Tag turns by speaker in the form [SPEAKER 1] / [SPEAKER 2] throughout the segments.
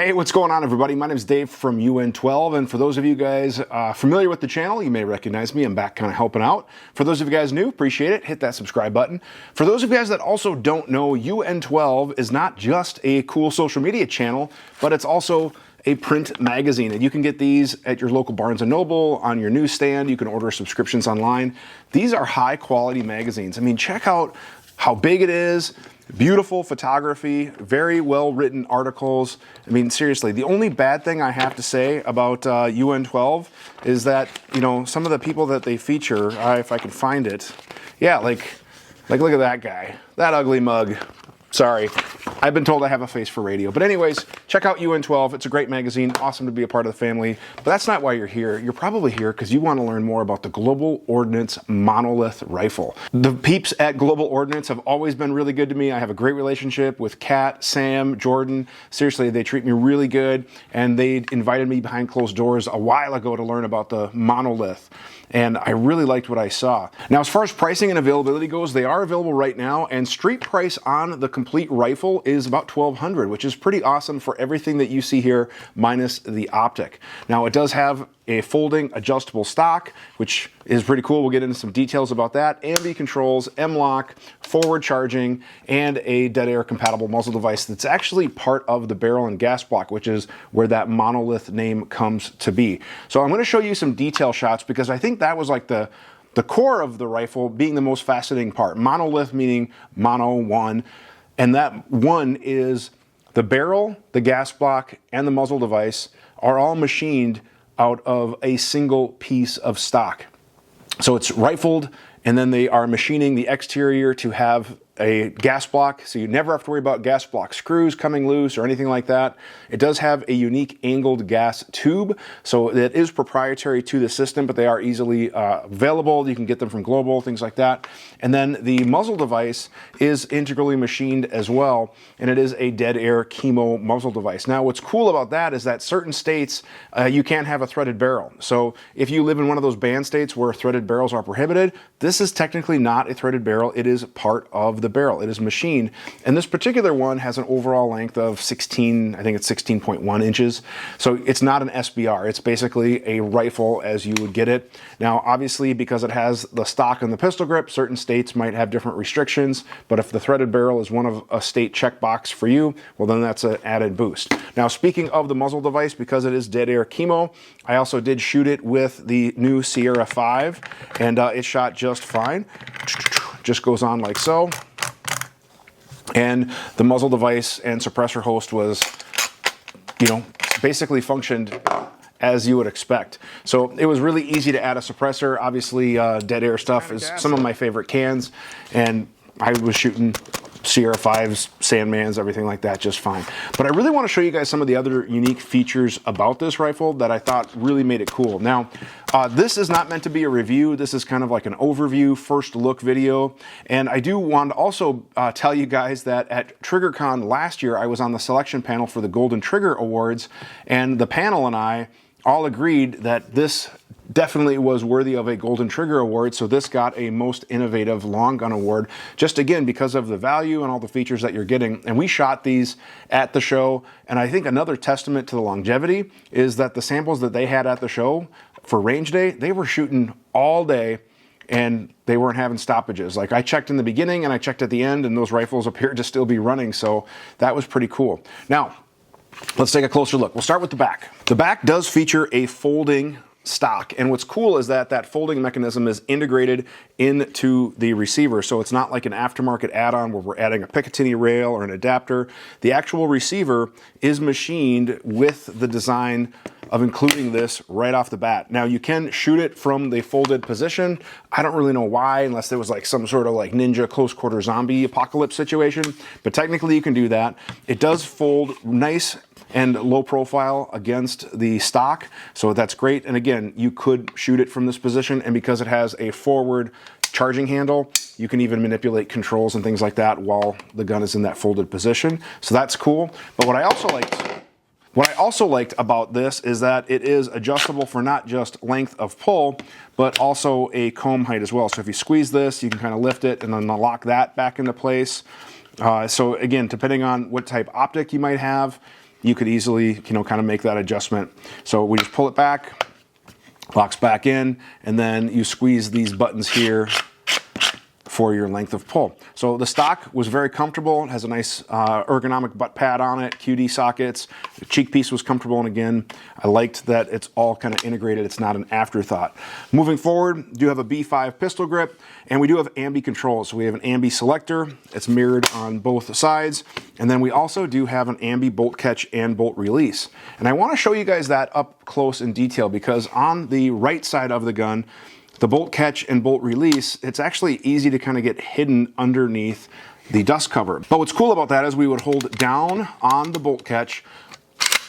[SPEAKER 1] Hey, what's going on, everybody? My name is Dave from UN12, and for those of you guys familiar with the channel, you may recognize me. I'm back kind of helping out. For those of you guys new, appreciate it. Hit that subscribe button. For those of you guys that also don't know, UN12 is not just a cool social media channel, but it's also a print magazine, and you can get these at your local Barnes & Noble, on your newsstand. You can order subscriptions online. These are high quality magazines. I mean, check out how big it is. Beautiful photography, very well written articles. I mean, seriously, the only bad thing I have to say about UN12 is that, you know, some of the people that they feature, if I can find it, yeah, like look at that guy, that ugly mug. Sorry, I've been told I have a face for radio. But anyways, check out UN12. It's a great magazine, awesome to be a part of the family. But that's not why you're here. You're probably here because you want to learn more about the Global Ordnance Monolith rifle. The peeps at Global Ordnance have always been really good to me. I have a great relationship with Kat, Sam, Jordan. Seriously, they treat me really good. And they invited me behind closed doors a while ago to learn about the Monolith. And I really liked what I saw. Now, as far as pricing and availability goes, they are available right now, and street price on the complete rifle is about $1,200, which is pretty awesome for everything that you see here, minus the optic. Now, it does have a folding adjustable stock, which is pretty cool. We'll get into some details about that. AMB controls, M-lock, forward charging, and a dead air compatible muzzle device that's actually part of the barrel and gas block, which is where that Monolith name comes to be. So I'm going to show you some detail shots because I think that was like the core of the rifle being the most fascinating part. Monolith meaning mono, one, and that one is the barrel, the gas block, and the muzzle device are all machined out of a single piece of stock. So it's rifled, and then they are machining the exterior to have a gas block, so you never have to worry about gas block screws coming loose or anything like that. It does have a unique angled gas tube, so it is proprietary to the system, but they are easily available. You can get them from Global, things like that. And then the muzzle device is integrally machined as well, and it is a dead air chemo muzzle device. Now, what's cool about that is that certain states, you can't have a threaded barrel. So if you live in one of those banned states where threaded barrels are prohibited, this is technically not a threaded barrel. It is part of the barrel. It is machined, and this particular one has an overall length of 16, I think it's 16.1 inches. So it's not an SBR. It's basically a rifle as you would get it. Now, obviously, because it has the stock and the pistol grip, certain states might have different restrictions, but if the threaded barrel is one of a state checkbox for you, well, then that's an added boost. Now, speaking of the muzzle device, because it is dead air chemo, I also did shoot it with the new Sierra 5, and it shot just fine. Just goes on like so. And the muzzle device and suppressor host was, you know, basically functioned as you would expect. So it was really easy to add a suppressor. Obviously, dead air stuff is some of my favorite cans, and I was shooting Sierra 5s, Sandmans, everything like that just fine. But I really want to show you guys some of the other unique features about this rifle that I thought really made it cool. Now, this is not meant to be a review. This is kind of like an overview, first look video. And I do want to also tell you guys that at TriggerCon last year, I was on the selection panel for the Golden Trigger Awards, and the panel and I all agreed that this definitely was worthy of a Golden Trigger Award, so this got a Most Innovative Long Gun Award, just again because of the value and all the features that you're getting. And we shot these at the show, and I think another testament to the longevity is that the samples that they had at the show for range day, they were shooting all day, and they weren't having stoppages. Like, I checked in the beginning and I checked at the end, and those rifles appeared to still be running, so that was pretty cool. Now, let's take a closer look. We'll start with the back. The back does feature a folding stock, and what's cool is that that folding mechanism is integrated into the receiver, so it's not like an aftermarket add-on where we're adding a Picatinny rail or an adapter. The actual receiver is machined with the design of including this right off the bat. Now, you can shoot it from the folded position. I don't really know why, unless there was like some sort of like ninja close quarter zombie apocalypse situation, but technically you can do that. It does fold nice and low profile against the stock, so that's great. And again, you could shoot it from this position, and because it has a forward charging handle, you can even manipulate controls and things like that while the gun is in that folded position. So that's cool. But what I also liked about this is that it is adjustable for not just length of pull, but also a comb height as well. So if you squeeze this, you can kind of lift it and then lock that back into place. So again, depending on what type optic you might have, you could easily, kind of make that adjustment. So we just pull it back, locks back in, and then you squeeze these buttons here for your length of pull. So the stock was very comfortable. It has a nice ergonomic butt pad on it, QD sockets. The cheek piece was comfortable, and again, I liked that it's all kind of integrated. It's not an afterthought. Moving forward, we do have a B5 pistol grip, and we do have ambi controls. So we have an ambi selector. It's mirrored on both sides, and then we also do have an ambi bolt catch and bolt release. And I want to show you guys that up close in detail, because on the right side of the gun, the bolt catch and bolt release, it's actually easy to kind of get hidden underneath the dust cover. But what's cool about that is we would hold down on the bolt catch,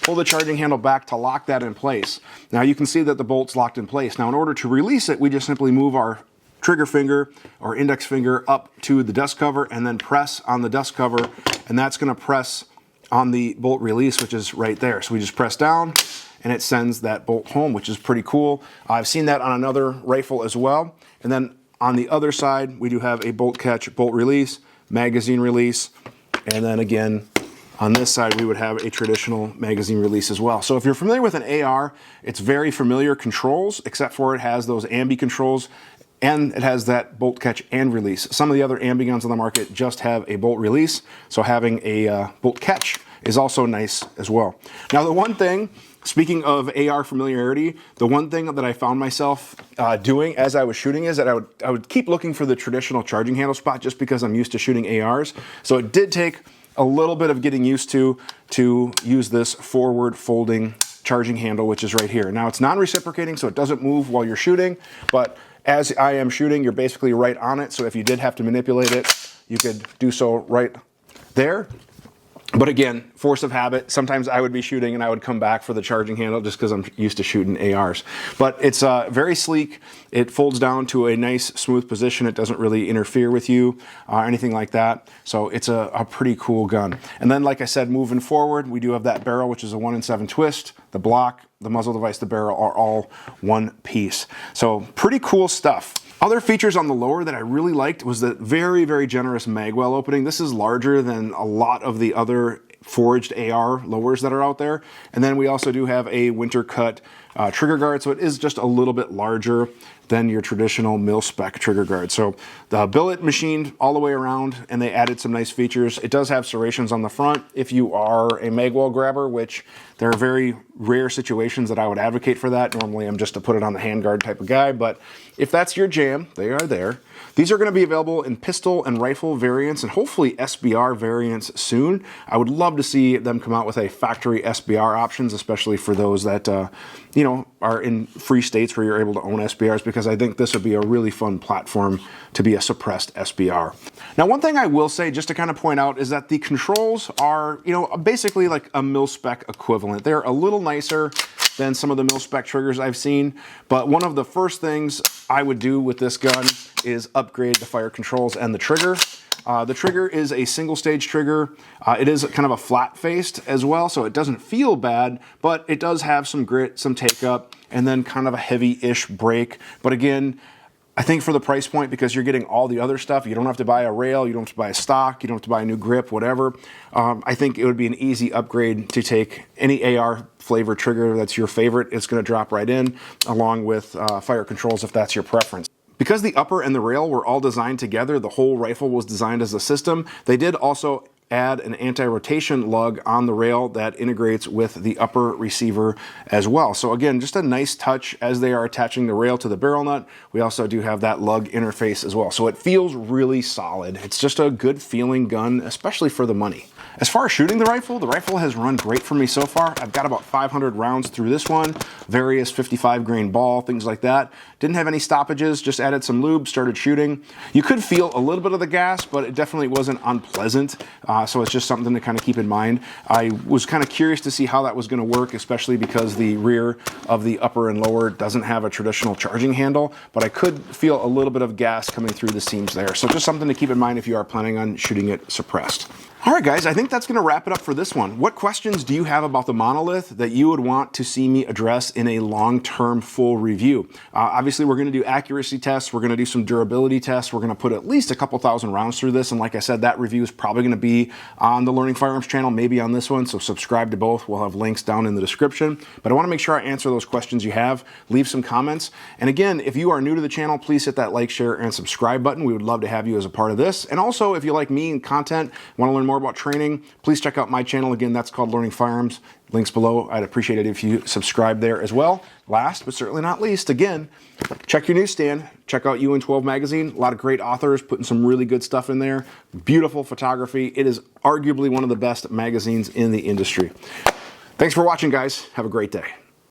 [SPEAKER 1] pull the charging handle back to lock that in place. Now you can see that the bolt's locked in place. Now in order to release it, we just simply move our trigger finger or index finger up to the dust cover and then press on the dust cover, and that's going to press on the bolt release, which is right there. So we just press down, and it sends that bolt home, which is pretty cool. I've seen that on another rifle as well. And then on the other side, we do have a bolt catch, bolt release, magazine release, and then again, on this side, we would have a traditional magazine release as well. So if you're familiar with an AR, it's very familiar controls, except for it has those ambi controls, and it has that bolt catch and release. Some of the other ambi guns on the market just have a bolt release, so having a bolt catch is also nice as well. Now the one thing, speaking of AR familiarity, the one thing that I found myself doing as I was shooting is that I would keep looking for the traditional charging handle spot, just because I'm used to shooting ARs. So it did take a little bit of getting used to use this forward folding charging handle, which is right here. Now it's non-reciprocating, so it doesn't move while you're shooting, but as I am shooting, you're basically right on it. So if you did have to manipulate it, you could do so right there. But again, force of habit, sometimes I would be shooting and I would come back for the charging handle just because I'm used to shooting ARs. But it's very sleek. It folds down to a nice smooth position. It doesn't really interfere with you or anything like that. So it's a pretty cool gun. And then, like I said, moving forward, we do have that barrel, which is a 1-in-7 twist. The block, the muzzle device, the barrel are all one piece. So pretty cool stuff. Other features on the lower that I really liked was the very, very generous magwell opening. This is larger than a lot of the other forged AR lowers that are out there. And then we also do have a winter cut trigger guard, so it is just a little bit larger than your traditional mil-spec trigger guard. So the billet machined all the way around, and they added some nice features. It does have serrations on the front if you are a magwell grabber, which there are very rare situations that I would advocate for that. Normally I'm just a put it on the handguard type of guy, but if that's your jam, they are there. These are going to be available in pistol and rifle variants and hopefully SBR variants soon. I would love to see them come out with a factory SBR options, especially for those that are in free states where you're able to own SBRs, because I think this would be a really fun platform to be a suppressed SBR. Now, one thing I will say, just to kind of point out, is that the controls are, basically like a mil-spec equivalent. They're a little nicer than some of the mil-spec triggers I've seen, but one of the first things I would do with this gun is upgrade the fire controls and the trigger. The trigger is a single stage trigger. It is kind of a flat faced as well, so it doesn't feel bad, but it does have some grit, some take up, and then kind of a heavy-ish brake. But again, I think for the price point, because you're getting all the other stuff, you don't have to buy a rail, you don't have to buy a stock, you don't have to buy a new grip, whatever. I think it would be an easy upgrade to take any AR flavor trigger that's your favorite. It's going to drop right in, along with fire controls if that's your preference. Because the upper and the rail were all designed together, the whole rifle was designed as a system. They did also add an anti-rotation lug on the rail that integrates with the upper receiver as well. So again, just a nice touch as they are attaching the rail to the barrel nut. We also do have that lug interface as well. So it feels really solid. It's just a good feeling gun, especially for the money. As far as shooting the rifle has run great for me so far. I've got about 500 rounds through this one, various 55 grain ball, things like that. Didn't have any stoppages, just added some lube, started shooting. You could feel a little bit of the gas, but it definitely wasn't unpleasant. So it's just something to kind of keep in mind. I was kind of curious to see how that was going to work, especially because the rear of the upper and lower doesn't have a traditional charging handle, but I could feel a little bit of gas coming through the seams there. So just something to keep in mind if you are planning on shooting it suppressed. All right, guys, I think that's going to wrap it up for this one. What questions do you have about the Monolith that you would want to see me address in a long-term full review? Obviously, we're going to do accuracy tests. We're going to do some durability tests. We're going to put at least a couple thousand rounds through this. And like I said, that review is probably going to be on the Learning Firearms channel, maybe on this one, so subscribe to both. We'll have links down in the description. But I want to make sure I answer those questions you have. Leave some comments. And again, if you are new to the channel, please hit that like, share, and subscribe button. We would love to have you as a part of this. And also, if you like me and content, want to learn more about training, please check out my channel. Again, that's called Learning Firearms. Links below. I'd appreciate it if you subscribe there as well. Last, but certainly not least, again, check your newsstand. Check out UN12 Magazine. A lot of great authors putting some really good stuff in there. Beautiful photography. It is arguably one of the best magazines in the industry. Thanks for watching, guys. Have a great day.